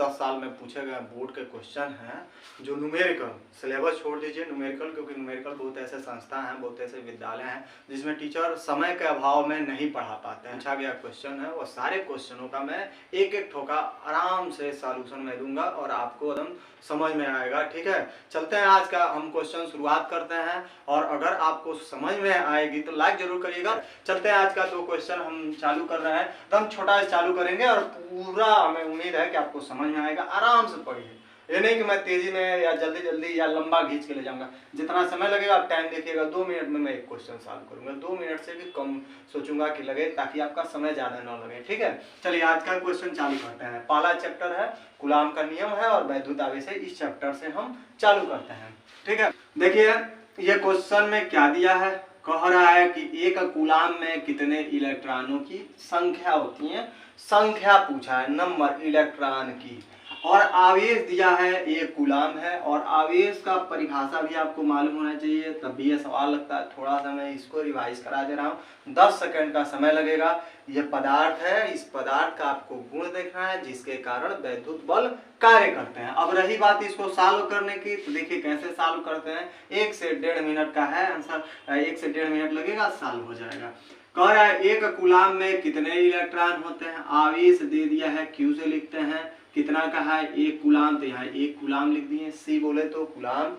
10 साल में पूछे गए बोर्ड के क्वेश्चन हैं जो न्यूमेरिकल, सिलेबस छोड़ दीजिए न्यूमेरिकल, क्योंकि न्यूमेरिकल बहुत ऐसे संस्था हैं, बहुत ऐसे विद्यालय हैं जिसमें टीचर समय के अभाव में नहीं पढ़ा पाते हैं। पूछा गया क्वेश्चन है वो सारे क्वेश्चनों का मैं एक एक ठोका आराम से सॉल्यूशन मैं दूंगा और आपको एकदम समझ में आएगा। ठीक है, चलते हैं आज का हम क्वेश्चन शुरुआत करते हैं, और अगर आपको समझ में आएगी तो लाइक जरूर करिएगा। चलते हैं आज का तो क्वेश्चन हम चालू कर रहे हैं, तो हम छोटा से चालू करेंगे और पूरा हमें उम्मीद है कि आपको समझ में आएगा। आराम से पढ़िए, ये नहीं कि मैं तेजी में या जल्दी जल्दी या लंबा खींच के ले जाऊंगा। जितना समय लगेगा आप टाइम देखिएगा, 2 मिनट में मैं एक क्वेश्चन सॉल्व करूंगा, 2 मिनट से भी कम सोचूंगा कि लगे, ताकि आपका समय ज्यादा ना लगे। ठीक है, चलिए आज का क्वेश्चन चालू करते हैं। पहला चैप्टर है कूलाम का नियम है और वैद्युत आवेश है, इस चैप्टर से हम चालू करते हैं। ठीक है, देखिए ये क्वेश्चन में क्या दिया है, कह रहा है कि एक कूलाम में कितने इलेक्ट्रॉनों की संख्या होती है, संख्या पूछा है, नंबर इलेक्ट्रॉन की, और आवेश दिया है एक कूलाम है, और आवेश का परिभाषा भी आपको मालूम होना चाहिए, तब भी ये सवाल लगता है। थोड़ा सा मैं इसको रिवाइज करा दे रहा हूँ, 10 सेकंड का समय लगेगा। ये पदार्थ है, इस पदार्थ का आपको गुण देखना है जिसके कारण वैद्युत बल कार्य करते हैं। अब रही बात इसको सॉल्व करने की, तो देखिए कैसे सॉल्व करते हैं। 1 से 1.5 मिनट का है आंसर, 1 से 1.5 मिनट लगेगा, सॉल्व हो जाएगा। कह रहा है एक कूलाम में कितने इलेक्ट्रॉन होते हैं, आवेश दे दिया है, क्यू से लिखते हैं, कितना कहा है 1 कूलाम, तो यहाँ 1 कूलाम लिख दिए। सी बोले तो कूलाम,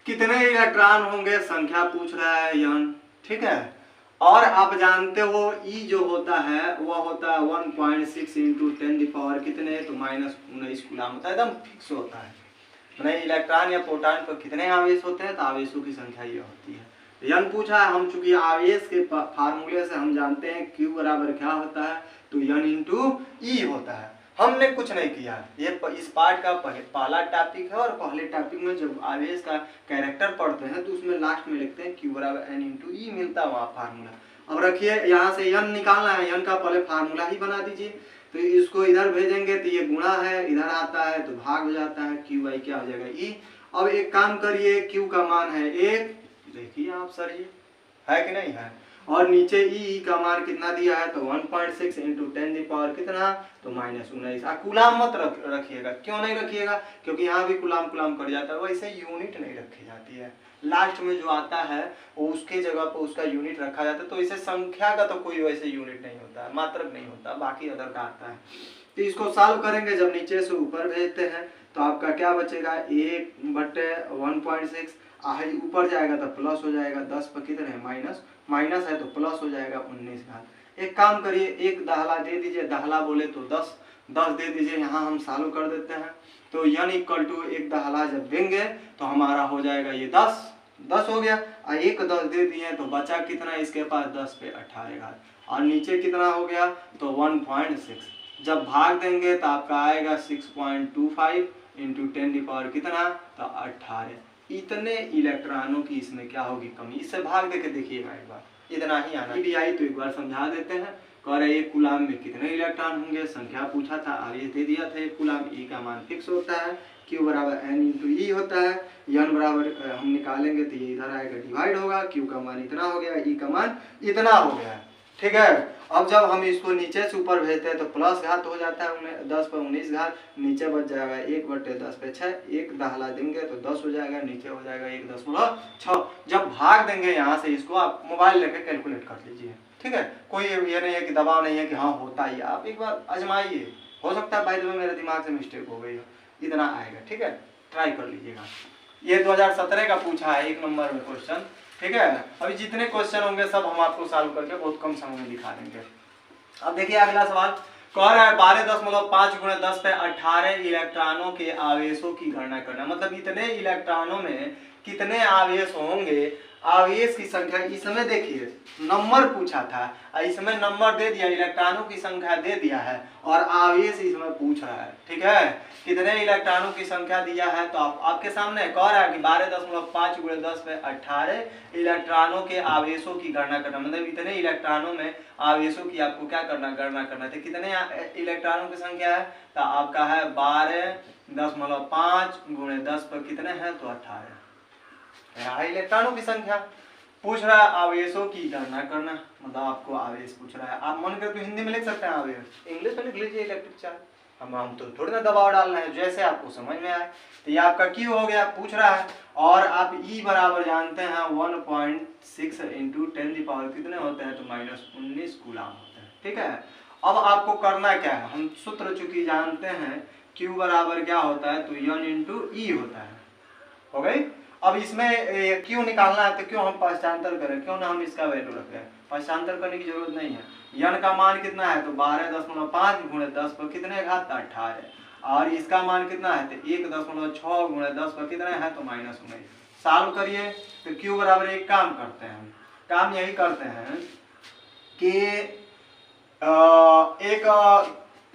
कितने इलेक्ट्रॉन होंगे, संख्या पूछ रहा है यन। ठीक है, और आप जानते हो ई जो होता है वह होता है 1.6 इंटू 10 कितने, तो -19 कूलाम होता है, एकदम फिक्स होता है। मैंने इलेक्ट्रॉन या प्रोटॉन पर कितने आवेश होते हैं, तो आवेशों की संख्या ये होती है। यन पूछा है, हम चूंकि आवेश के फार्मूले से हम जानते हैं Q बराबर क्या होता है, तो यन इंटू ई होता है। हमने कुछ नहीं किया, ये इस पार्ट का पहला टॉपिक है, और पहले टॉपिक में जब आवेश का कैरेक्टर पढ़ते हैं तो उसमें लास्ट में लिखते हैं Q बराबर N इंटू ई, मिलता है वहाँ फार्मूला। अब रखिए यहाँ से यन निकालना है, यन का पहले फार्मूला ही बना दीजिए, तो इसको इधर भेजेंगे तो ये गुणा है, इधर आता है तो भाग हो जाता है, Q बाई क्या हो जाएगा ई। अब एक काम करिए, Q का मान है 1, देखिए आप सर ये है कि नहीं है, और नीचे ई का मान कितना दिया है, तो 1.6 इंटू 10 कितना, तो -19। कूलाम मत रखिएगा, क्यों नहीं रखिएगा, क्योंकि यहाँ भी कूलाम कट जाता है, वैसे यूनिट नहीं रखी जाती है। लास्ट में जो आता है वो उसके जगह पर उसका यूनिट रखा जाता है, तो इसे संख्या का तो कोई वैसे यूनिट नहीं होता है, मात्रक नहीं होता, बाकी अदर का आता है। तो इसको सॉल्व करेंगे, जब नीचे से ऊपर भेजते हैं तो आपका क्या बचेगा, 1/1.6, ऊपर जाएगा तो प्लस हो जाएगा, 10 पर कितने है माइनस, माइनस है तो प्लस हो जाएगा 19 घात। एक काम करिए, एक दाहला दे दीजिए, दाहला बोले तो 10 दे दीजिए, यहाँ हम सॉल्व कर देते हैं। तो यन इक्वल टू एक दाहला जब देंगे तो हमारा हो जाएगा ये 10 हो गया, और एक 10 दे दिए तो बचा कितना इसके पास, 10 पे 18 घात, और नीचे कितना हो गया, तो 1.6। जब भाग देंगे तो आपका आएगा 6.25 इंटू 10 कितना, तो 18। इतने इलेक्ट्रॉनों की इसमें क्या होगी कमी, इससे भाग देके देखिएगा एक बार, इतना ही आना भी आई तो एक बार समझा देते हैं। कह रहे एक कूलाम में कितने इलेक्ट्रॉन होंगे, संख्या पूछा था, आवेश दे दिया था एक कूलाम, ई का मान फिक्स होता है, Q बराबर N इंटू ई होता है, यन बराबर हम निकालेंगे तो ये इधर आएगा डिवाइड होगा, Q का मान इतना हो गया, ई का मान इतना हो गया। ठीक है, अब जब हम इसको नीचे से ऊपर भेजते हैं तो प्लस घात हो जाता है, 10 पर 19 घात, नीचे बच जाएगा 1/10 पे 6, एक दाहला देंगे तो 10 हो जाएगा, नीचे हो जाएगा 1.6। जब भाग देंगे यहाँ से, इसको आप मोबाइल लेके कैलकुलेट कर लीजिए। ठीक है, कोई ये नहीं है कि दबाव नहीं है कि हाँ होता ही, आप एक बार आजमाइए, हो सकता है भाई मेरे दिमाग से मिस्टेक हो गई हो, इतना आएगा। ठीक है, ट्राई कर लीजिएगा। ये 2017 का पूछा है 1 नंबर में क्वेश्चन। ठीक है, अभी जितने क्वेश्चन होंगे सब हम आपको सॉल्व करके बहुत कम समय में दिखा देंगे। अब देखिए अगला सवाल, कह रहा है 12.5 × 10 पे 18 इलेक्ट्रॉनों के आवेशों की गणना करना, मतलब इतने इलेक्ट्रॉनों में कितने आवेश होंगे, आवेश की संख्या। इसमें देखिए नंबर पूछा था, इसमें नंबर दे दिया, इलेक्ट्रॉनों की संख्या दे दिया है, और आवेश इसमें पूछ रहा है। ठीक है, कितने इलेक्ट्रॉनों की संख्या दिया है, तो आपके सामने कह रहा है कि 12.5 × 10 पे 18 इलेक्ट्रॉनों के आवेशों की गणना करना, मतलब इतने इलेक्ट्रॉनों में आवेशों की आपको क्या करना, गणना करना था। कितने इलेक्ट्रॉनों की संख्या है, तो आपका है 12.5 × 10 पर कितने हैं, तो 18 इलेक्ट्रॉनों की संख्या पूछ रहा है, आवेशों की गणना करना, मतलब आपको आवेश पूछ रहा है। आप मन कर तो हिंदी में लिख सकते हैं आवेश, इंग्लिश में लिख लीजिए इलेक्ट्रिक चार्ज, हम तो थोड़ी ना दबाव डाल रहे हैं, जैसे आपको समझ में आए। तो ये आपका Q हो गया, पूछ रहा है। और आप E बराबर जानते हैं 1.6 इंटू 10 कितने होते हैं, तो -19 कूलाम होते हैं। ठीक है, अब आपको करना क्या है, हम सूत्र चूंकि जानते हैं Q बराबर क्या होता है, तो N इंटू E होता है। हो गई। अब इसमें क्यों निकालना है, तो क्यों हम पश्चांतर करें, क्यों ना हम इसका वैल्यू रखें, पश्चांतर करने की जरूरत नहीं है। यन का मान कितना है, तो 12.5 गुणे 10 पर कितने घात, 18। और इसका मान कितना है, तो 1.6 गुणे 10 पर कितने है, तो -19। सॉल्व करिए तो Q बराबर एक काम करते हैं, हम काम यही करते हैं कि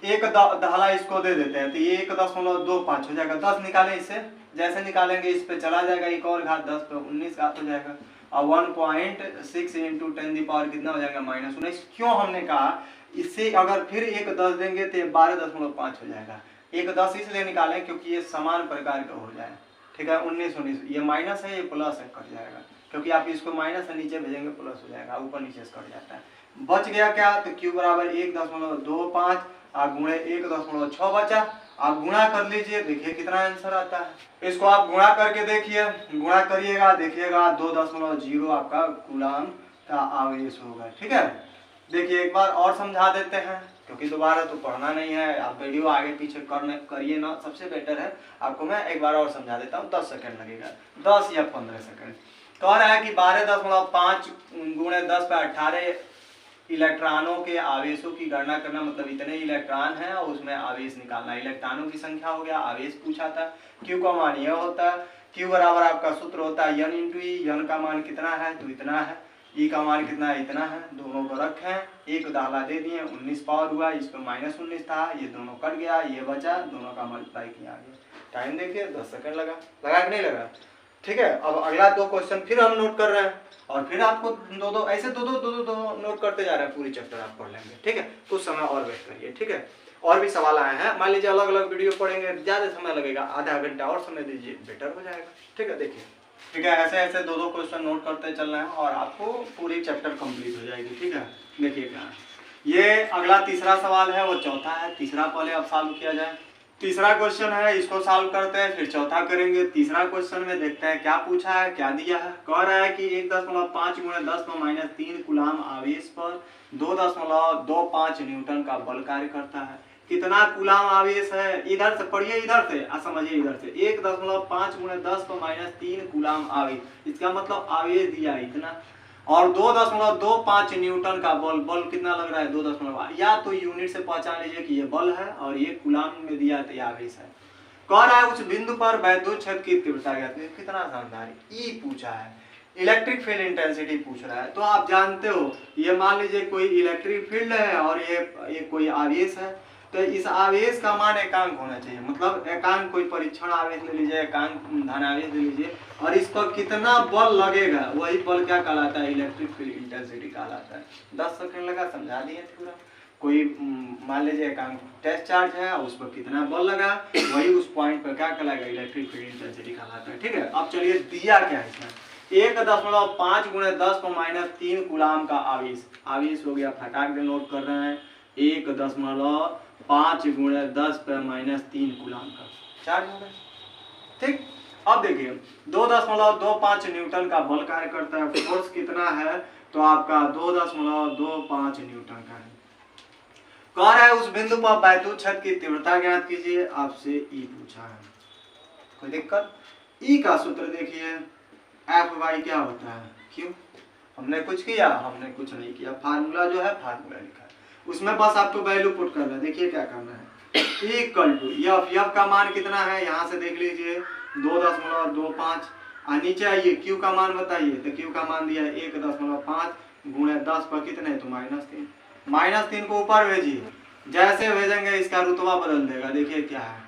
एक दहला इसको दे देते हैं, तो ये 1.25 हो जाएगा। 10 निकालें इससे, जैसे निकालेंगे इस पे चला जाएगा एक और घात, 10 पे 19 घात हो जाएगा। और 1.6 इंटू 10 कितना हो जाएगा, -19। क्यों हमने कहा, इससे अगर फिर एक 10 देंगे तो 12.5 हो जाएगा। एक 10 इसलिए निकालें क्योंकि ये समान प्रकार का हो जाए। ठीक है, 19 ये माइनस है, ये प्लस है, कट जाएगा, क्योंकि आप इसको माइनस से नीचे भेजेंगे प्लस हो जाएगा, ऊपर नीचे से कट जाता है। बच गया क्या, तो Q बराबर 1.25 और गुणे 1.6 बचा। आप गुणा कर लीजिए, देखिए कितना आंसर आता है। इसको आप गुणा करके देखिए, गुणा करिएगा, देखिएगा 2.0 आपका कूलाम का आवेश होगा। ठीक है, देखिए एक बार और समझा देते हैं, क्योंकि दोबारा तो पढ़ना नहीं है, आप वीडियो आगे पीछे करिए ना, सबसे बेटर है। आपको मैं एक बार और समझा देता हूँ, 10 सेकंड लगेगा, 10 या 15 सेकंड। कह रहा है कि 12.5 गुणे 10 पे 18 इलेक्ट्रॉनों के आवेशों की गणना करना, मतलब इतने इलेक्ट्रॉन हैं और उसमें आवेश निकालना। इलेक्ट्रॉनों की संख्या हो गया, आवेश पूछा था। Q का मान यह होता है, Q बराबर आपका सूत्र होता है N इंटू E। N का मान कितना है, तो इतना है। E का मान कितना है, इतना है। दोनों को रखें, एक दाखला दे दिए, 19 पावर हुआ, इस पर -19 था, ये दोनों कट गया, ये बचा, दोनों का मल्टीप्लाई किया गया। टाइम देखिए, 10 सेकंड लगा कि नहीं लगा। ठीक है, अब अगला 2 क्वेश्चन फिर हम नोट कर रहे हैं, और फिर आपको दो ऐसे दो नोट करते जा रहे हैं, पूरी चैप्टर आप पढ़ लेंगे। ठीक है, कुछ समय और वेट करिए। ठीक है, और भी सवाल आए हैं, मान लीजिए अलग अलग वीडियो पढ़ेंगे, ज्यादा समय लगेगा, आधा घंटा और समय दीजिए, बेटर हो जाएगा। ठीक है, देखिए, ठीक है, ऐसे ऐसे 2 क्वेश्चन नोट करते चलना है और आपको पूरी चैप्टर कंप्लीट हो जाएगी। ठीक है, देखिए क्या ये अगला तीसरा सवाल है, वो चौथा है। तीसरा पहले अब सॉल्व किया जाए। तीसरा क्वेश्चन है, इसको सॉल्व करते हैं, फिर चौथा करेंगे। तीसरा क्वेश्चन में देखते हैं क्या पूछा है, क्या दिया है। कह रहा है कि 1.5 गुणे 10 पर -3 कूलाम आवेश पर 2.25 न्यूटन का बल कार्य करता है। कितना कूलाम आवेश है, इधर से पढ़िए, इधर से समझिए, इधर से 1.5 गुणे 10 पर -3 कूलाम आवेश, इसका मतलब आवेश दिया इतना, और 2.25 न्यूटन का बल कितना लग रहा है, 2.5, या तो यूनिट से पहचान लीजिए कि ये बल है और ये कूलाम में दिया तो आवेश है। कह रहा है उस बिंदु पर वैद्युत क्षेत्र की तीव्रता ज्ञात कीजिए। कितना शानदार, ई पूछा है, इलेक्ट्रिक फील्ड इंटेंसिटी पूछ रहा है। तो आप जानते हो, ये मान लीजिए कोई इलेक्ट्रिक फील्ड है और ये कोई आवेश है, तो इस आवेश का मान एकांक होना चाहिए, मतलब एकांक कोई परीक्षण आवेश ले लीजिए, एकांक धनावेश ले लीजिए, और इस पर कितना बल लगेगा, वही बल क्या कहलाता है, इलेक्ट्रिक फील्ड इंटेंसिटी कहलाता है। 10 सेकंड लगा, समझा दिए पूरा। कोई मान लीजिए एकांक टेस्ट चार्ज है, उस पर कितना बल लगा, वही उस पॉइंट पर क्या कहलाएगा, इलेक्ट्रिक फील्ड इंटेंसिटी कहलाता है। ठीक है, अब चलिए दिया क्या है इसमें, 1.5 गुणे 10 पर -3 कूलाम का आवेश। आवेश हो गया, फटाक से नोट कर रहे हैं, 1.5 गुणे 10 पर -3 कूलाम का चार्ज हो गया। ठीक, अब देखिए 2.25 न्यूटन का बल कार्य करता है, फोर्स कितना है, तो आपका 2.25 न्यूटन का है। कह रहा है उस बिंदु पर वैद्युत क्षेत्र की तीव्रता ज्ञात कीजिए, आपसे ई पूछा है। कोई दिक्कत, ई का सूत्र देखिए, Fy क्या होता है, क्यों, हमने कुछ किया, हमने कुछ नहीं किया, फार्मूला जो है फार्मूला लिखा है, उसमें बस आपको वैल्यू पुट करना है। देखिए क्या करना है, इक्वल टू एफ का मान कितना है, यहाँ से देख लीजिए 2.25, और नीचे आइए Q का मान बताइए, तो Q का मान दिया है 1.5 गुणे 10 पर कितने, तो -3 को ऊपर भेजिए, जैसे भेजेंगे इसका रुतबा बदल देगा। देखिए क्या है,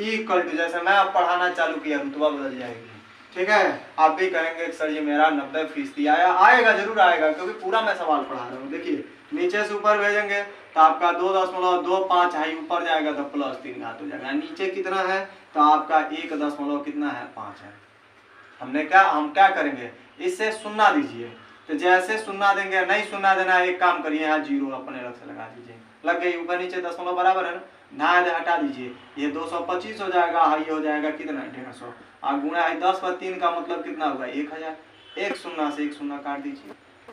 इक्वल टू, जैसे मैं अब पढ़ाना चालू किया रुतबा बदल जाएगी। ठीक है, आप भी कहेंगे सर जी मेरा 90% आया, आएगा, जरूर आएगा, क्योंकि पूरा मैं सवाल पढ़ा रहा हूँ। देखिए नीचे से ऊपर भेजेंगे तो आपका 2.25 है, ऊपर जाएगा तो +3 घात हो जाएगा, नीचे कितना है, तो आपका 1 कितना है, 5 है। हम क्या करेंगे, इससे सुन्ना दीजिए, तो जैसे सुन्ना देंगे, नहीं सुन्ना देना है, एक काम करिए, यहाँ 0 अपने अलग से लगा दीजिए, लग गई, ऊपर नीचे 10 बराबर है ना, आधा हटा दीजिए, ये 225 हो जाएगा, ये हो जाएगा कितना 150, और गुणा है 10 पर 3 का मतलब कितना होगा 1000, एक शून्य से एक शून्य काट दीजिए,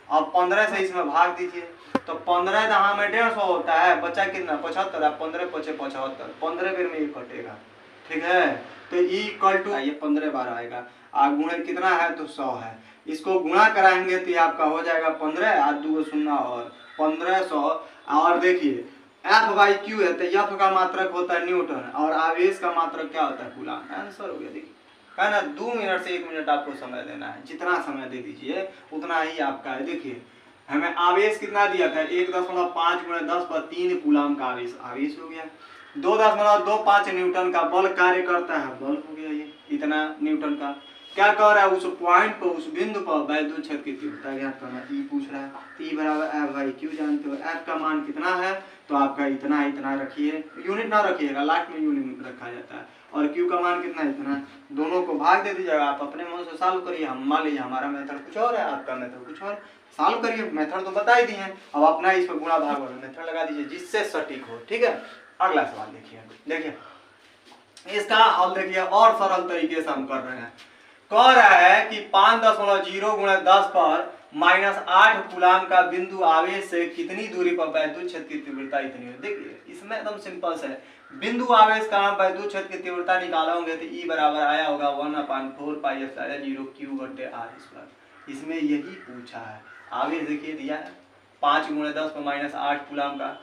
अब 15 से इसमें भाग दीजिए, तो 15 दहा में 150 होता है, बचा कितना 75, 15 पचे 75, 15 बेर में ये कटेगा, ठीक है। तो ई इक्वल टू ये 15 बार आएगा, गुणे कितना है तो 100 है, इसको गुणा कराएंगे तो ये आपका हो जाएगा 15 और 2 शून्य और 1500, और देखिए एफ बाई क्यू है तो एफ का मात्रक होता है न्यूटन और आवेश का मात्रक क्या होता है कूलम। आंसर हो गया, देखिए है ना, 2 मिनट से 1 मिनट आपको समय देना है, जितना समय दे दीजिए उतना ही आपका है। देखिए हमें आवेश कितना दिया था 1.5 × 10 पर 3 कूलम का आवेश, आवेश हो गया। 2.25 न्यूटन का बल कार्य करता है, बल हो गया ये इतना न्यूटन का। क्या कह रहा है उस पॉइंट पर, उस बिंदु पर वैद्युत क्षेत्र की तीव्रता ज्ञात करना, ई पूछ रहा है। ई बराबर एफ बाई क्यू जानते हो, एफ का मान कितना है तो आपका इतना इतना रखिए, यूनिट ना रखिएगा, लास्ट में यूनिट रखा जाता है, और क्यू का मान कितना इतना, दोनों को भाग दे दीजिएगा, आप अपने मन से सॉल्व करिए। हम मान लीजिए हमारा मेथड कुछ और है, आपका मेथड कुछ और, सॉल्व करिए, मेथड तो बता ही दिए, अब अपना इस पर गुणा भाग वाला मेथड लगा दीजिए जिससे सटीक हो, ठीक है। अगला सवाल देखिए, देखिए इसका हल देखिए और सरल तरीके से हम कर रहे हैं। कह रहा है कि 5.0 × 10 पर -8 कूलम का बिंदु आवेश से कितनी दूरी पर वैद्युत क्षेत्र की तीव्रता इतनी है। देखिए इसमें एकदम सिंपल से बिंदु आवेश का वैद्युत क्षेत्र की तीव्रता निकालोगे तो ई बराबर आया होगा 1/4πε0 Q/r²। इसमें यही पूछा है, आवेश देखिए दिया है 5 × 10 पर -8 कूलम का,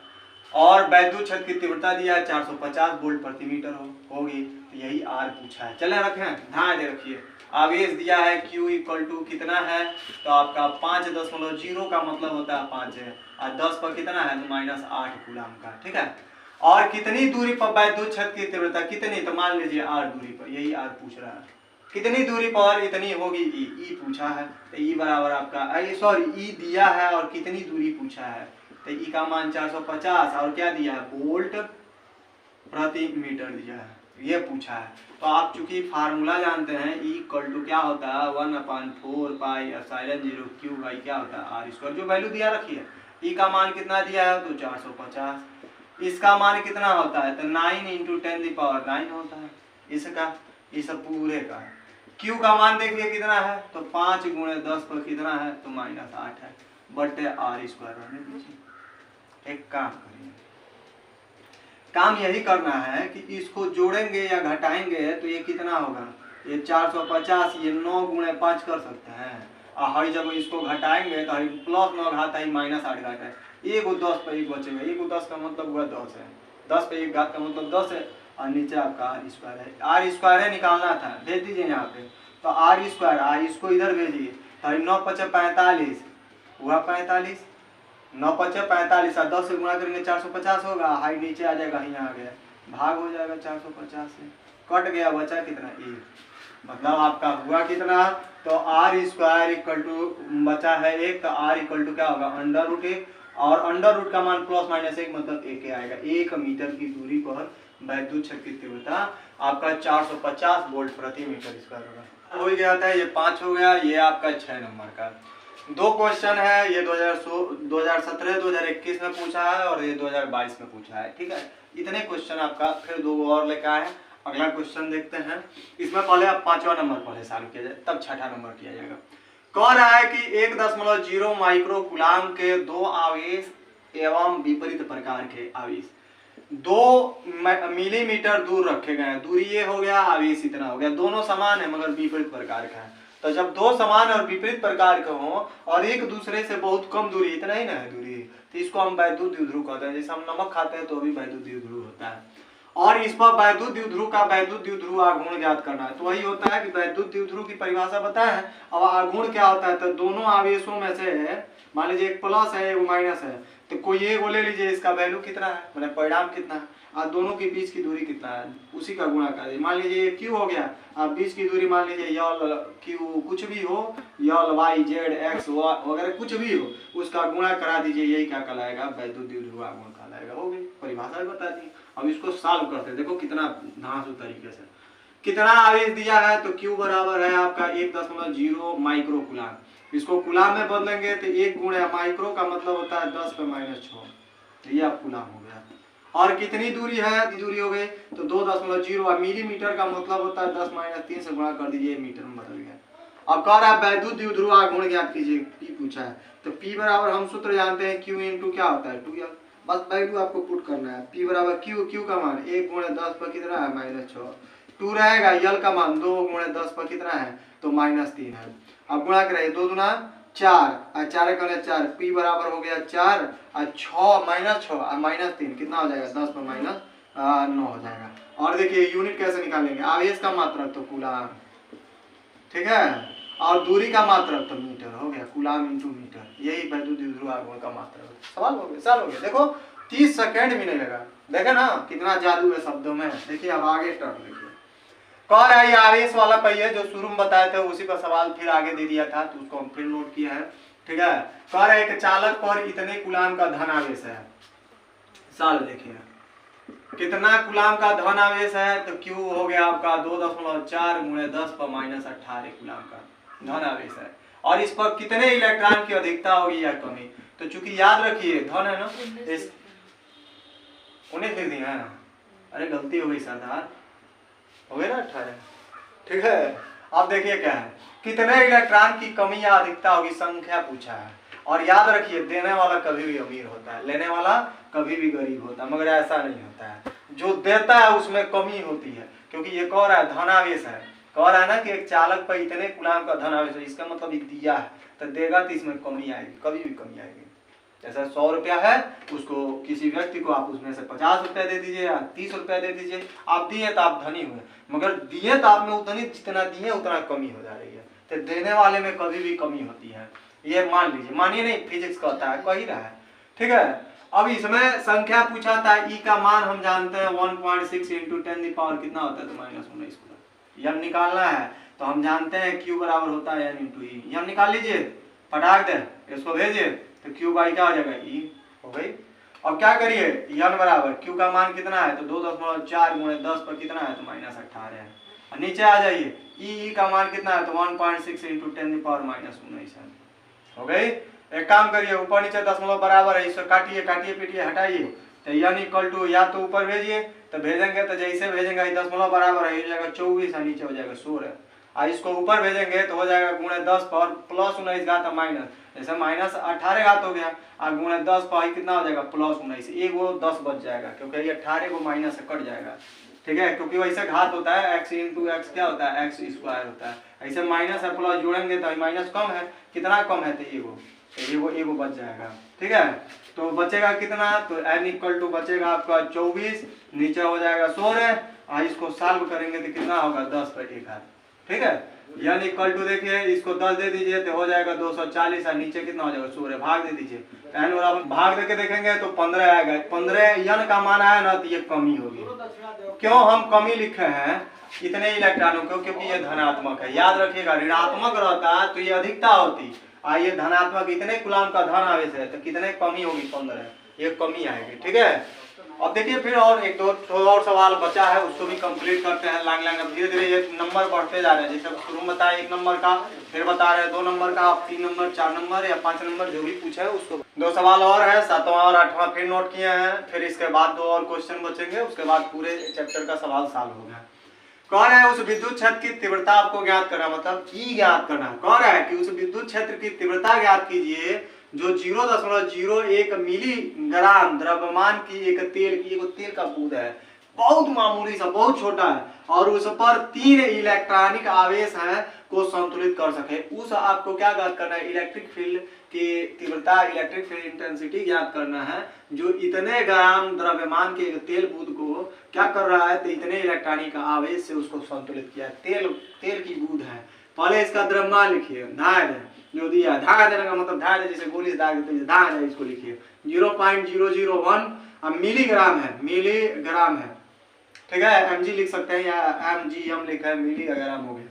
और वैद्युत क्षेत्र की तीव्रता दिया है 450 वोल्ट प्रति मीटर होगी, तो यही आर पूछा है। चले रखें, ध्यान दे रखिए, आवेश दिया है Q इक्वल टू कितना है तो आपका 5.0 का मतलब होता है 5 है, और 10 पर कितना है तो -8 कूलम का, ठीक है। और कितनी दूरी पर वैद्युत क्षेत्र की तीव्रता कितनी, तो मान लीजिए r दूरी पर, यही r पूछ रहा है, कितनी दूरी पर इतनी होगी ई पूछा है, तो ई बराबर आपका सॉरी ई दिया है और कितनी दूरी पूछा है, तो ई का मान 450 और क्या दिया है वोल्ट प्रति मीटर दिया है, ये पूछा है। तो आप चूंकि फार्मूला जानते हैं ई इक्वल टू क्या होता है 1/4πε0 Q बाई क्या होता है r², जो वैल्यू दिया रखी है। ई का मान कितना दिया है तो 450, इसका मान कितना होता है तो 9 × 10⁹ होता है इसका, इस पूरे का। Q का मान देखिए कितना है तो 5 × 10 पर कितना है तो -8 है, बटे r² रहने दीजिए। एक काम करिए, काम यही करना है कि इसको जोड़ेंगे या घटाएंगे तो ये कितना होगा, ये 450, ये 9 × 5 कर सकते हैं, और हर जब इसको घटाएंगे तो +9 घात है -8 घात है, 1 को 10 पर 1 बचेगा, 1 को 10 का मतलब हुआ 10 है, 10 पे 1 घात का मतलब 10 है, और नीचे आपका r² है, r² है निकालना था, भेज दीजिए यहाँ पे, तो r², इसको इधर भेजिए, 9 × 5 = 45 हुआ 45, 9 × 5 = 45, और 10 से गुणा करेंगे 450 होगा, हाई नीचे आ जाएगा, यहाँ आ गया, भाग हो जाएगा 450 से, कट गया, बचा कितना 1, मतलब आपका हुआ कितना तो r² इक्वल टू बचा है 1, तो r इक्वल टू क्या होगा √1, और √1 का मान +-1 मतलब 1 आएगा। 1 मीटर की दूरी पर वैद्युत क्षेत्र की तीव्रता आपका 450 वोल्ट प्रति मीटर स्क्वायर होगा। हो गया था, ये 5 हो गया, ये आपका 6 नंबर का। 2 क्वेश्चन है, ये 2017 2021 में पूछा है और ये 2022 में पूछा है, ठीक है। इतने क्वेश्चन आपका फिर 2 और लेकर आए हैं। अगला क्वेश्चन देखते हैं, इसमें पहले आप 5वां नंबर पहले सॉल्व किया जाए, तब 6ठा नंबर किया जाएगा। कह रहा है कि 1.0 माइक्रो कूलम के 2 आवेश एवं विपरीत प्रकार के आवेश 2 मिलीमीटर दूर रखे गए हैं। दूरी ये हो गया, आवेश इतना हो गया, दोनों समान है मगर विपरीत प्रकार का है। तो जब 2 समान और विपरीत प्रकार के हों और एक दूसरे से बहुत कम दूरी, इतना ही ना है दूरी, तो इसको हम वैद्युत द्विध्रुव कहते हैं। जैसे हम नमक खाते हैं तो भी वैद्युत द्विध्रुव होता है, और इस पर वैद्युत द्विध्रुव का वैद्युत द्विध्रुव आघूर्ण ज्ञात करना है। तो वही होता है कि वैद्युत द्विध्रुव की परिभाषा बताया है। अब आघूर्ण क्या होता है, तो दोनों आवेशों में से मान लीजिए एक प्लस है एक माइनस है, तो कोई एक ले लीजिए, इसका वैल्यू कितना है मतलब परिणाम कितना है, और दोनों के बीच की दूरी कितना है उसी का गुणा कर दीजिए। मान लीजिए क्यू हो गया, अब बीच की दूरी मान लीजिए यल क्यू कुछ भी हो, यल वाई जेड एक्स वगैरह कुछ भी हो, उसका गुणा करा दीजिए, यही क्या कहलाएगा वैद्युत द्विध्रुव आघूर्ण कहलाएगा। हो गई, परिभाषा बता दी। अब इसको सॉल्व करते हैं, देखो कितना धांसू तरीके से। कितना आवेश दिया है तो Q बराबर है आपका 1.0 माइक्रो कूलम। इसको कूलम में बदलेंगे तो 1 गुणा माइक्रो का मतलब होता है 10 पे -6, तो ये आप कूलम हो गया। और कितनी दूरी है, दूरी हो गई तो 2.0। मिलीमीटर का मतलब होता है 10-3 से गुणा कर दीजिए, मीटर में बदल गया। अब कह रहा है वैद्युत द्विध्रुव आघूर्ण ज्ञात कीजिए, P पूछा है तो P बराबर हम सूत्र जानते हैं Q इंटू क्या होता है 2L, बस वैल्यू आपको पुट करना है। P बराबर Q का मान 1 गुणे 10 पर कितना है -6, 2 रहेगा, L का मान 2 गुणे 10 पर कितना है तो -3 है। अब गुणा करें 2 दूना 4 और 4 का 4, P बराबर हो गया 4 और 6 -6 और -3 कितना हो जाएगा 10 में -9 हो जाएगा। और देखिए यूनिट कैसे निकालेंगे, आवेश का मात्रक तो कूलाम, ठीक है, और दूरी का मात्रक तो मीटर हो गया, कूलाम इंटू मीटर, यही वैद्युत द्विध्रुव आघूर्ण का मात्रक। सवाल हो गया, साल हो गया। देखो 30 सेकंड भी नहीं लगा, देखे ना कितना जादू है शब्दों में। देखिए अब आगे टर्न लिखिए, कह रहा है ये आवेश वाला पहिया जो शुरू में बताए थे उसी का सवाल फिर आगे दे दिया था तो उसको हम फिर नोट किया है, ठीक है। कह रहा है एक चालक पर इतने कूलाम का धन आवेश है, साल देखिए कितना कूलाम का धन आवेश है तो Q हो गया आपका 2.4 गुणे 10 पर -18 कूलाम का धन आवेश है। और इस पर कितने इलेक्ट्रॉन की अधिकता होगी या कमी, तो चूंकि याद रखिए धन है ना, इस 19 लिख दिया है, अरे गलती हो गई सरदार, हो गया ना 18, ठीक है। अब देखिए क्या है, कितने इलेक्ट्रॉन की कमी या अधिकता होगी, संख्या पूछा है। और याद रखिए देने वाला कभी भी अमीर होता है, लेने वाला कभी भी गरीब होता है, मगर ऐसा नहीं होता है, जो देता है उसमें कमी होती है, क्योंकि ये कह रहा है धनावेश है, कह रहा है ना कि एक चालक पर इतने कूलाम का धनावेश है, इसका मतलब एक दिया है तो देगा तो इसमें कमी आएगी, कभी भी कमी आएगी। जैसा 100 रुपया है उसको किसी व्यक्ति को आप उसमें से 50 रुपया दे दीजिए या 30 रुपया दे दीजिए, आप दिए तो आप धनी हुए, मगर दिए तो आप में उतनी जितना दिए उतना कमी हो जा रही है, तो देने वाले में कभी भी कमी होती है, ये मान लीजिए, मानिए नहीं फिजिक्स कहता है, कह ही रहा है, ठीक है। अब इसमें संख्या पूछा था, ई का मान हम जानते हैं 1.6 इंटू 10 पावर कितना होता है तो -19 को यम निकालना है, तो हम जानते हैं Q बराबर होता है N इंटू ई, यम निकाल लीजिए फटाक दे, इसको भेजिए तो Q बाई क्या हो जाएगा E हो गई। अब क्या करिए N बराबर Q का मान कितना है तो 2.4 गुणे 10 पर कितना है तो -18 है, और नीचे आ जाइए E का मान कितना है तो 1.6 इंटू 10 पावर -19 है, हो गई। एक काम करिए ऊपर नीचे दशमलव बराबर है, इसको काटिए काटिए पीटिए हटाइए, तो N इक्वल टू या तो ऊपर भेजिए तो भेजेंगे तो जैसे भेजेंगे दशमलव बराबर है, हो जाएगा 24 और नीचे हो जाएगा 16, और इसको ऊपर भेजेंगे तो हो जाएगा गुणे 10 पर +19 घात माइनस, जैसे -18 घात हो गया, और गुणे 10 पर कितना हो जाएगा +19, एक वो 10 बच जाएगा क्योंकि ये 18 को माइनस से कट जाएगा, ठीक है, क्योंकि वैसे घात होता है x इंटू एक्स क्या होता है x स्क्वायर होता है, ऐसे माइनस और प्लस जोड़ेंगे तो माइनस कम है, कितना कम है तो एगो बच जाएगा, ठीक है। तो बचेगा कितना तो n इक्वल टू बचेगा आपका 24, नीचे हो जाएगा 16, और इसको सॉल्व करेंगे तो कितना होगा 10 पर 1 है, ठीक है। n इक्वल टू देखिए इसको 10 दे दीजिए तो हो जाएगा 240, और नीचे कितना हो जाएगा 16, भाग दे दीजिए, n बराबर भाग देके देखेंगे तो 15 आएगा, 15 n का मान आया ना तो ये कमी होगी। क्यों हम कमी लिखे हैं इतने इलेक्ट्रॉनों को, क्योंकि ये धनात्मक है, याद रखिएगा ऋणात्मक रहता तो ये अधिकता होती, ये धनात्मक इतने कूलाम का धन आवेश है तो कितने कमी होगी 15, ये कमी आएगी, ठीक है। अब देखिए फिर और एक दो और सवाल बचा है उसको भी कंप्लीट करते हैं, लांग लांग धीरे धीरे ये नंबर बढ़ते जा रहे हैं, जैसे शुरू में बताया 1 नंबर का, फिर बता रहे हैं 2 नंबर का, 3 नंबर 4 नंबर या 5 नंबर जो भी पूछा है उसको। 2 सवाल और है, 7वां और 8वां फिर नोट किए हैं, फिर इसके बाद 2 और क्वेश्चन बचेंगे, उसके बाद पूरे चैप्टर का सवाल सॉल्व हो गया। कौन है उस विद्युत क्षेत्र की तीव्रता आपको ज्ञात करना, मतलब ई ज्ञात करना। कौन है कि उस विद्युत क्षेत्र की तीव्रता ज्ञात कीजिए जो 0.01 मिलीग्राम द्रव्यमान की एक तेल का बूंद है, बहुत मामूली सा, बहुत छोटा है, और उस पर 3 इलेक्ट्रॉनिक आवेश हैं को संतुलित कर सके, उस आपको क्या ज्ञात करना है, इलेक्ट्रिक फील्ड की तीव्रता, इलेक्ट्रिक फील्ड इंटेंसिटी ज्ञात करना है, जो इतने ग्राम द्रव्यमान के तेल बूंद को क्या कर रहा है तो इतने इलेक्ट्रॉनिक आवेश से उसको संतुलित किया। तेल की बूंद है, पहले इसका द्रव्यमान लिखिए, धार जो दिया, धागा देने का मतलब धार जैसे गोली से दाग देते हैं, धार है, इसको लिखिए 0.001 मिलीग्राम है, मिलीग्राम है, ठीक है, mg लिख सकते हैं या mgm लिखा है, मिलीग्राम हो गया।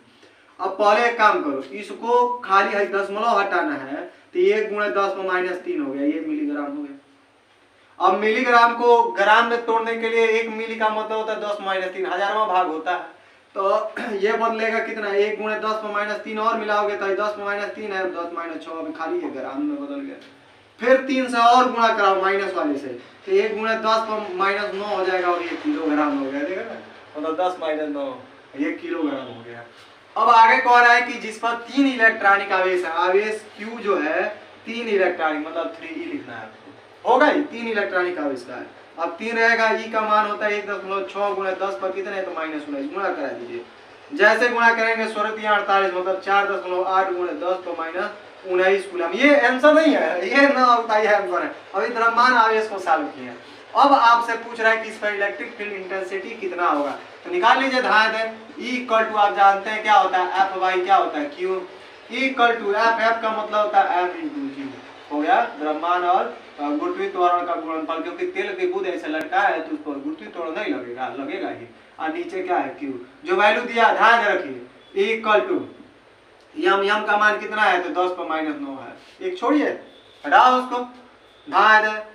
अब पहले एक काम करो, इसको खाली है दशमलव हटाना है तो 1 गुणे 10 में -3 हो गया, ये मिलीग्राम हो गया। अब मिलीग्राम को ग्राम में तोड़ने के लिए 1 मिली का मतलब होता है 10 - 3, 1000वां भाग होता है, तो ये बदलेगा कितना, 1 गुणे 10 में -3 और मिलाओगे तो 10 में -3 है, 10 - 6 में खाली है, ग्राम में बदल गया। फिर 3 से और गुणा कराओ माइनस वाले से, तो 1 गुणे 10 पर माइनस 9 हो जाएगा और ये किलोग्राम हो गया, देखा ना, मतलब 10 माइनस 9 ये किलोग्राम हो गया। अब आगे कह रहा है कि जिस पर 3 इलेक्ट्रॉनिक आवेश है, आवेश Q जो है 3 इलेक्ट्रॉनिक मतलब 3e लिखना है आपको, होगा ही 3 इलेक्ट्रॉनिक आवेश का है। अब 3 रहेगा, E का मान होता है 1.6 गुणे 10 पर कितने है तो माइनस 19, गुणा करा दीजिए। जैसे गुणा करेंगे 16×48 मतलब 4.8 गुणे 10 पर माइनस 19 कूलम। ये आंसर नहीं है, ये ना होता है आंसर है। अभी द्रव्यमान आवेश को सॉल्व किया। अब आपसे पूछ रहा है कि इस पर इलेक्ट्रिक फील्ड इंटेंसिटी कितना होगा, तो निकाल लीजिए। ध्यान दें E इक्वल टू आप जानते हैं क्या होता है, F बाई क्या होता है Q। E equal to F का मतलब होता है M इंटू G। हो गया द्रव्यमान और गुरुत्वीय त्वरण का गुणनफल, क्योंकि तेल की बूंद ऐसे लटका है तो उस पर गुरुत्वीय त्वरण नहीं लगेगा, लगेगा ही। और नीचे क्या है Q, जो वैल्यू दिया ध्यान रखिए। E इक्वल टू यम का मान कितना है तो 10 पर माइनस 9 है, एक छोड़िए हटाओ उसको। ध्यान दें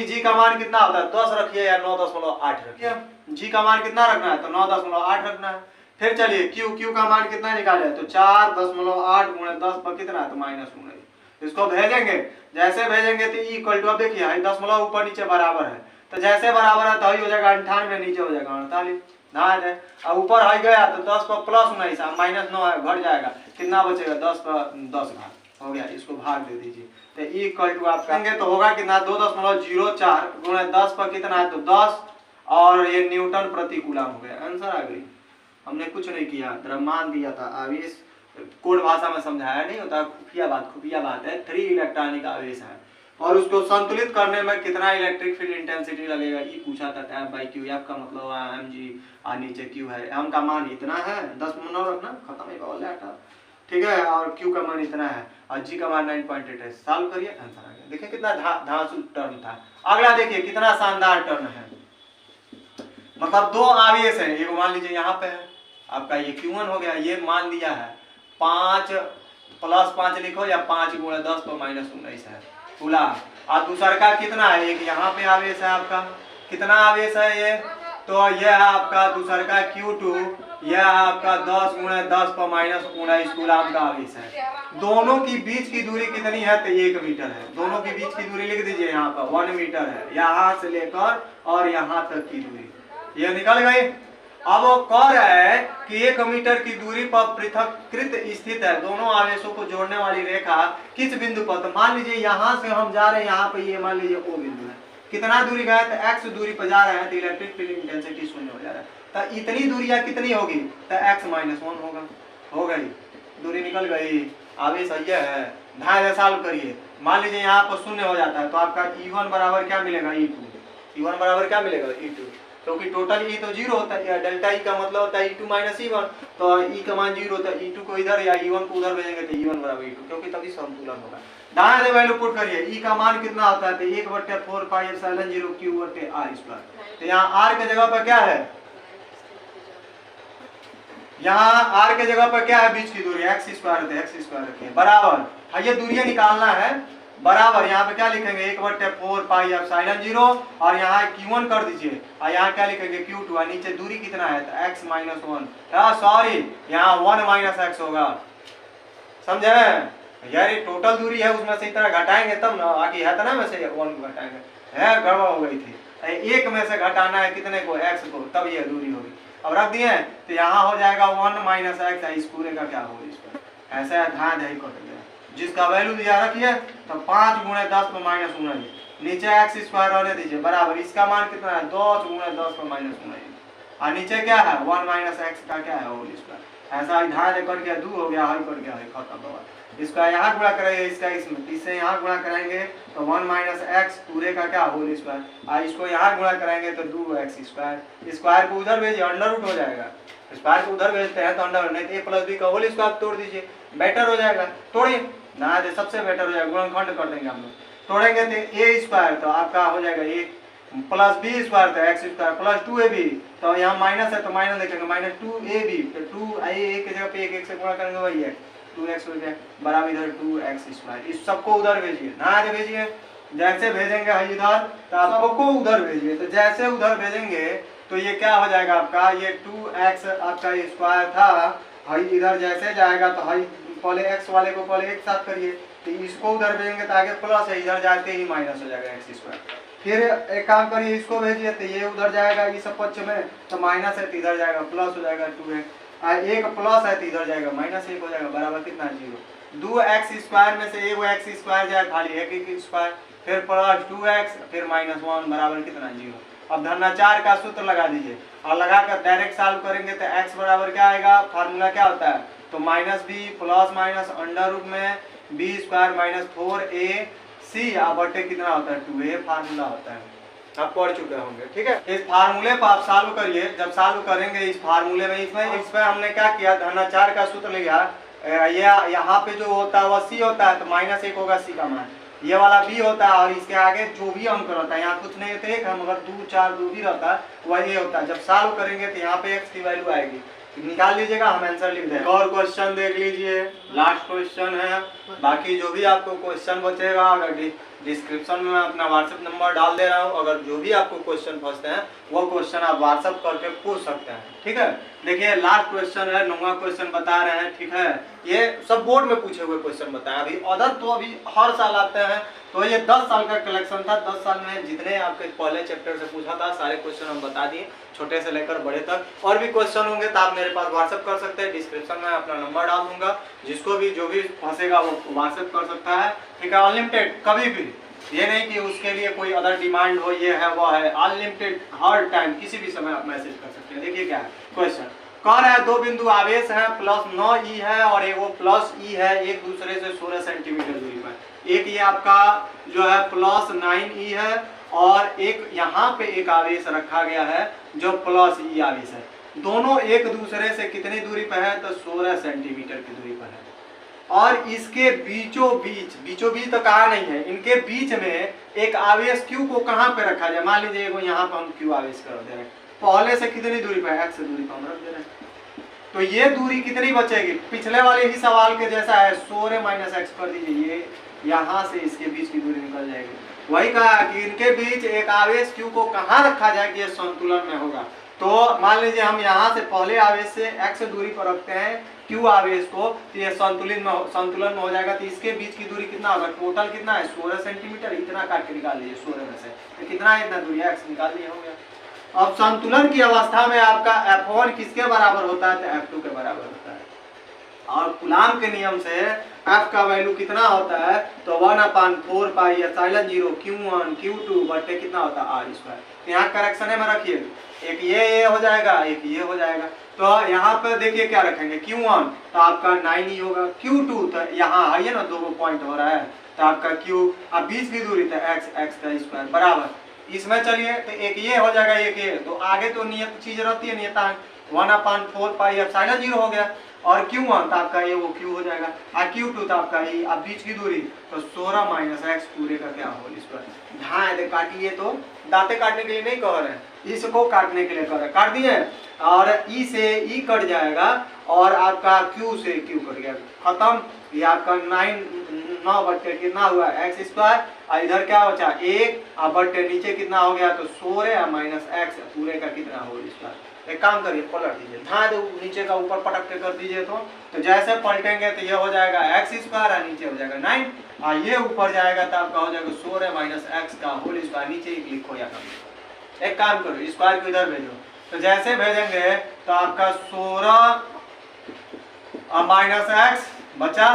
जी का मान कितना होता है 10 रखिए या 9.8 रखिए। जी का मान कितना रखना है तो 9.8 रखना है। फिर चलिए क्यू का मान कितना निकाले तो 4.8 गुणे 10 पर कितना है तो माइनस 19। इसको भेजेंगे, जैसे भेजेंगे तो ई इक्वल टू, अब देखिए दशमलव ऊपर नीचे बराबर है, तो जैसे बराबर है तो हो जाएगा 98, नीचे हो जाएगा 48। ध्यान है अब ऊपर आ गया तो 10 पर प्लस 19 माइनस 9 है, घट जाएगा, कितना बचेगा 10 पर 10 घात हो गया, इसको भाग दे दीजिए। तो ई इक्वल टू आप कहेंगे तो होगा कितना 2.04 गुणे 10 पर कितना है तो 10 और ये न्यूटन प्रति कूलम हो गया। आंसर आ गई। हमने कुछ नहीं किया, द्रव्यमान दिया था, आवेश कोड भाषा में समझाया नहीं होता, खुफिया बात है। 3 इलेक्ट्रॉनिक आवेश है और उसको संतुलित करने में कितना इलेक्ट्रिक फील्ड इंटेंसिटी लगेगा ये पूछा था। F बाई क्यू, F का मतलब mg और नीचे Q है, m का मान इतना है 10 रखना, खत्म है, ठीक है, और Q का मान इतना है और G का मान 9.8 है। सॉल्व करिए, आंसर आ गया। देखिए कितना धांसू टर्म था। अगला देखिए कितना शानदार टर्म है, मतलब 2 आवेश है, एक मान लीजिए यहाँ पे है आपका ये Q1 हो गया, ये मान लिया है 5 + 5 लिखो या 5 गुणे 10 पर माइनस 19 है कूलम। और दूसरा का कितना है, एक यहाँ पे आवेश है आपका, कितना आवेश है ये तो यह है आपका दूसरा का Q2, यह आपका 10 गुणे 10 पर माइनस 19 कूलम का आवेश है। दोनों की बीच की दूरी कितनी है तो 1 मीटर है। दोनों की बीच की दूरी लिख दीजिए यहाँ पर 1 मीटर है, यहाँ से लेकर और यहाँ तक की दूरी ये निकल गई। अब वो कह रहा है कि 1 मीटर की दूरी पर पृथक्कृत स्थित है दोनों आवेशों को जोड़ने वाली रेखा किस बिंदु पर, तो मान लीजिए यहाँ से हम जा रहे हैं, यहाँ पे ये मान लीजिए O बिंदु है, कितना दूरी गया तो x दूरी पर जा रहे हैं तो इलेक्ट्रिक फील्ड इंटेंसिटी 0 हो जा रहा है। तो इतनी दूरी या कितनी होगी तो x - 1 होगा, हो गई, दूरी निकल गई, आवेश ये है। ध्यान सॉल्व करिए, मान लीजिए यहाँ पर 0 हो जाता है तो आपका E1 बराबर क्या मिलेगा E2, E1 बराबर क्या मिलेगा E2, क्योंकि टोटल E तो 0 होता है, डेल्टा E का मतलब होता है E2 - E1, तो E का मान 0 होता है, E2 को इधर या E1 को उधर भेजेंगे तो E1 बराबर E2, क्योंकि तभी संतुलन होगा। दाएं से वैल्यू पुट करिए, E का मान कितना होता है तो 1/4 पाई एप्सिलॉन 0 Q/r²। तो यहाँ r के जगह पर क्या है, यहाँ r के जगह पर क्या है बीच की दूरी x² रखिए बराबर, ये दूरियां निकालना है बराबर, यहाँ पे क्या लिखेंगे 1/4 पाई एप्सिलॉन 0 और यहाँ Q1 कर दीजिए और यहाँ क्या लिखेंगे Q2 और नीचे दूरी कितना है तो x - 1, सॉरी यहाँ 1 - x होगा, समझे यार, ये टोटल दूरी है उसमें से इतना घटाएंगे तब ना, आगे है तो ना में से 1 घटाएंगे, है गड़बड़ हो गई थी, एक में से घटाना है कितने को x को, तब ये दूरी होगी। अब रख दिए तो यहाँ हो जाएगा 1 - x, इस पूरे का क्या होगा इस पर, ऐसा ध्यान है, कट गया, जिसका वैल्यू दिया रखिए तो 5 गुणे 10 पर माइनस 19, नीचे x² रहने दीजिए बराबर, इसका मान कितना है 10 गुणे 10 पर माइनस 19 और नीचे क्या है 1 - x का क्या है होल स्क्वायर, ऐसा ध्यान कट गया, 2 हो गया, हल कट गया, खत्म होगा। इसका यहाँ गुणा करेंगे, इसका इसमें, इससे यहाँ गुणा करेंगे तो 1 - x पूरे का क्या होल स्क्वायर, और इसको यहाँ गुणा करेंगे तो 2x², स्क्वायर को उधर भेजिए अंडर रूट हो जाएगा, स्क्वायर को उधर भेजते हैं तो अंडर, नहीं तो a + b का होल स्क्वायर तोड़ दीजिए, बेटर हो जाएगा, तोड़िए ना, सबसे बेटर हो जाएगा, गुणनखंड कर देंगे हम लोग, तोड़ेंगे तो a² तो आपका हो जाएगा 1 + b² तो x² + 2ab, तो यहाँ माइनस है तो माइनस लिखेंगे -2ab, तो 2a की जगह पे 1 से गुणा करेंगे वही है 2x हो गया बराबर इधर 2x², इस सबको उधर भेजिए, ना भेजिए, जैसे भेजेंगे इधर तो आपको उधर भेजिए, तो जैसे उधर भेजेंगे तो ये क्या हो जाएगा आपका, ये 2x आपका स्क्वायर था, इधर जैसे जाएगा तो पहले x वाले को पहले एक साथ करिए, तो इसको उधर भेजेंगे तो आगे प्लस है, इधर जाते ही माइनस हो जाएगा एक्स स्क्वायर। फिर एक काम करिए, इसको भेजिए तो ये उधर जाएगा इस पक्ष में, तो माइनस है तो इधर जाएगा प्लस हो जाएगा 2x, एक प्लस है तो इधर जाएगा माइनस 1 हो जाएगा, बराबर कितना 0। 2x स्क्वायर में से एक एक्स स्क्वायर जाए खाली एक स्क्वायर, फिर प्लस 2x फिर -1 बराबर कितना 0। अब धनाचार का सूत्र लगा दीजिए और लगाकर डायरेक्ट सॉल्व करेंगे तो x बराबर क्या आएगा, फार्मूला क्या होता है, तो -b plus minus under root में b स्क्वायर माइनस 4ac बटे कितना होता है 2a फार्मूला होता है, आप पढ़ चुके होंगे। ठीक है, इस फार्मूले पर आप सॉल्व करिए, जब सॉल्व करेंगे इस फार्मूले में इसमें हमने क्या किया, धनाचार का सूत्र लिया, यहाँ पे जो होता है वह c होता है तो -1 होगा c का मान, ये वाला b होता है और इसके आगे जो भी अंक रहता है, यहाँ कुछ नहीं होता है, हम अगर 2 4 2 भी रहता है वह ये होता है। जब सॉल्व करेंगे तो यहाँ पे x की वैल्यू आएगी, निकाल लीजिएगा, हम आंसर लिख देंगे। और क्वेश्चन देख लीजिए, लास्ट क्वेश्चन है, बाकी जो भी आपको क्वेश्चन बचेगा अगर डिस्क्रिप्शन में मैं अपना व्हाट्सएप नंबर डाल दे रहा हूँ, अगर जो भी आपको क्वेश्चन फंसते हैं वो क्वेश्चन आप व्हाट्सएप करके पूछ सकते हैं। ठीक है, देखिए लास्ट क्वेश्चन है, 9वां क्वेश्चन बता रहे हैं। ठीक है, ये सब बोर्ड में पूछे हुए क्वेश्चन बताए, अभी अदर तो अभी हर साल आते हैं, तो ये 10 साल का कलेक्शन था, 10 साल में जितने आपके पहले चैप्टर से पूछा था सारे क्वेश्चन हम बता दिए, छोटे से लेकर बड़े तक। और भी क्वेश्चन होंगे तो आप मेरे पास व्हाट्सएप कर सकते हैं, डिस्क्रिप्शन में अपना नंबर डाल दूंगा, जिसको भी जो भी फंसेगा वो व्हाट्सएप कर सकता है। ठीक है, अनलिमिटेड कभी भी, ये नहीं कि उसके लिए कोई अदर डिमांड हो, ये है वो है, अनलिमिटेड हर टाइम किसी भी समय आप मैसेज कर सकते हैं। देखिए क्या है क्वेश्चन, कह रहा है 2 बिंदु आवेश है, +9e है और एक वो +e है, एक दूसरे से 16 सेंटीमीटर दूरी पर। एक ये आपका जो है +9e है और एक यहाँ पे एक आवेश रखा गया है जो +e आवेश है, दोनों एक दूसरे से कितनी दूरी पर है, तो 16 सेंटीमीटर की दूरी पर है। और इसके बीचों बीच तो कहा नहीं है, इनके बीच में एक आवेश q को कहाँ पे रखा जाए, मान लीजिए यहाँ पर हम q आवेश कर दे रहे हैं, पहले से कितनी दूरी पर, x दूरी पर हम रख दे रहे हैं, तो ये दूरी कितनी बचेगी, पिछले वाले ही सवाल के जैसा है, 16 - x कर दीजिए, ये यहाँ से इसके बीच की दूरी निकल जाएगी। वही कहा कि इनके बीच एक आवेश q को कहाँ रखा जाए कि ये संतुलन में होगा, तो मान लीजिए हम यहाँ से पहले आवेश से x दूरी पर रखते हैं q आवेश को, तो ये संतुलन में हो जाएगा। तो इसके बीच की दूरी कितना होगा, टोटल कितना है 16 सेंटीमीटर, इतना काट के निकाल लीजिए 16 में से, तो कितना है, इतना दूरी x निकाल लिया हो गया। अब संतुलन की अवस्था में आपका F1 किसके बराबर होता है, तो F2 के बराबर होता है, और कूलाम के नियम से F का वैल्यू कितना होता है, तो 1/4 पाई एप्सिलॉन 0 Q1 Q2 बटे कितना होता है r²। यहाँ करेक्शन में रखिए, एक ये हो जाएगा, एक ये हो जाएगा, तो यहाँ पर देखिए क्या रखेंगे, Q1 तो आपका 9e होगा, Q2 तो यहाँ आइए ना 2 पॉइंट हो रहा है तो आपका Q, अब बीच की दूरी तो x का स्क्वायर बराबर, इसमें चलिए तो एक ये हो जाएगा, एक ये, तो आगे तो नियत चीज रहती है, नियतांक 1/4 पाई एप्सिलॉन 0 हो गया, और Q1 तो आपका ये वो Q हो जाएगा, और Q2 तो आपका ये, अब बीच की दूरी तो 16 - x पूरे का क्या होल स्क्वायर। हाँ काटिए, तो दांते काटने के लिए नहीं कह रहे हैं, इसको काटने के लिए कह रहे हैं, काट दिए, और ई से ई कट जाएगा और आपका Q से Q कट गया, खत्म। ये आपका 9 बट्टे कितना हुआ x², और इधर क्या बचा 1, और बट्टे नीचे कितना हो गया, तो 16 - x पूरे का कितना होल स्क्वायर। एक काम करिए, पलट दीजिए, धाँ नीचे का ऊपर पटक के कर दीजिए, तो जैसे पलटेंगे तो ये हो जाएगा x² और नीचे हो जाएगा 9, और ये ऊपर जाएगा तो आपका हो जाएगा 16 - x का होल स्क्वायर, नीचे ही क्लिक हो जाएगा। एक काम करो, स्क्वायर को इधर भेजो, तो जैसे भेजेंगे तो आपका 16 - x बचा,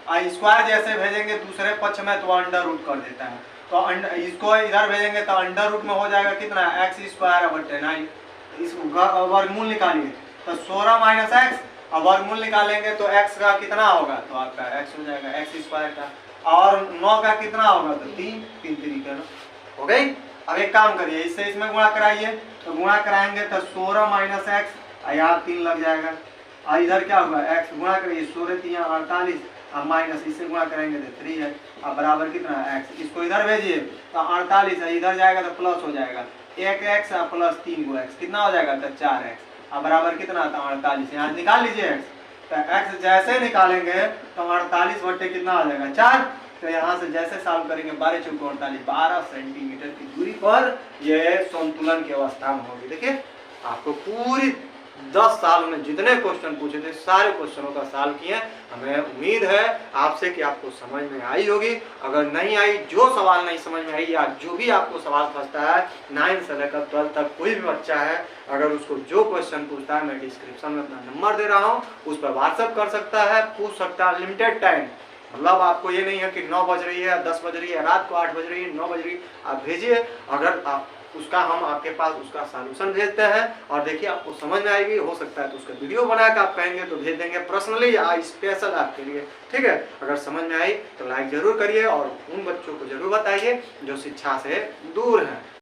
और स्क्वायर जैसे भेजेंगे दूसरे पक्ष में तो अंडर रूट कर देता है, तो इसको इधर भेजेंगे तो अंडर रूट में हो जाएगा कितना x² बटे 9, इस वर्गमूल निकालिए, तो 16 - x, अब वर्गमूल निकालेंगे तो x का कितना होगा, तो आपका x हो जाएगा x² का, और 9 का कितना होगा, तो 3 तरीके हो गई। अब एक काम करिए, इससे इसमें गुणा कराइए, तो गुणा कराएंगे तो 16 - x, यहाँ 3 लग जाएगा, और इधर क्या होगा x, गुणा करिए 16 3 48, और माइनस इससे गुणा करेंगे तो 3 है, अब बराबर कितना है x, इसको इधर भेजिए तो 48 है, इधर जाएगा तो प्लस हो जाएगा 1x प्लस 3x कितना हो जाएगा, तो 4x, अब बराबर कितना था 48, यहाँ निकाल लीजिए x, तो x जैसे निकालेंगे तो 48 बट्टे कितना हो जाएगा 4, तो यहाँ से जैसे सॉल्व करेंगे 12 × 4 = 48, 12 सेंटीमीटर की दूरी पर यह संतुलन की अवस्था में होगी। देखिए आपको पूरी 10 साल में जितने क्वेश्चन पूछे थे सारे क्वेश्चनों का सॉल्व किए। हमें उम्मीद है आपसे कि आपको समझ में आई होगी। अगर नहीं आई, जो सवाल नहीं समझ में आई या जो भी आपको सवाल फंसता है 9 से लेकर 12 तक कोई भी बच्चा है, अगर उसको जो क्वेश्चन पूछता है मैं डिस्क्रिप्शन में अपना नंबर दे रहा हूँ, उस पर व्हाट्सअप कर सकता है, पूछ सकता है। लिमिटेड टाइम, मतलब आपको ये नहीं है कि 9 बज रही है, 10 बज रही है, रात को 8 बज रही है, 9 बज रही है, आप भेजिए। अगर आप उसका हम आपके पास उसका सॉल्यूशन भेजते हैं और देखिए आपको समझ में आएगी। हो सकता है तो उसका वीडियो बना के आप कहेंगे तो भेज देंगे पर्सनली या स्पेशल आपके लिए, ठीक है। अगर समझ में आई तो लाइक जरूर करिए और उन बच्चों को जरूर बताइए जो शिक्षा से दूर हैं।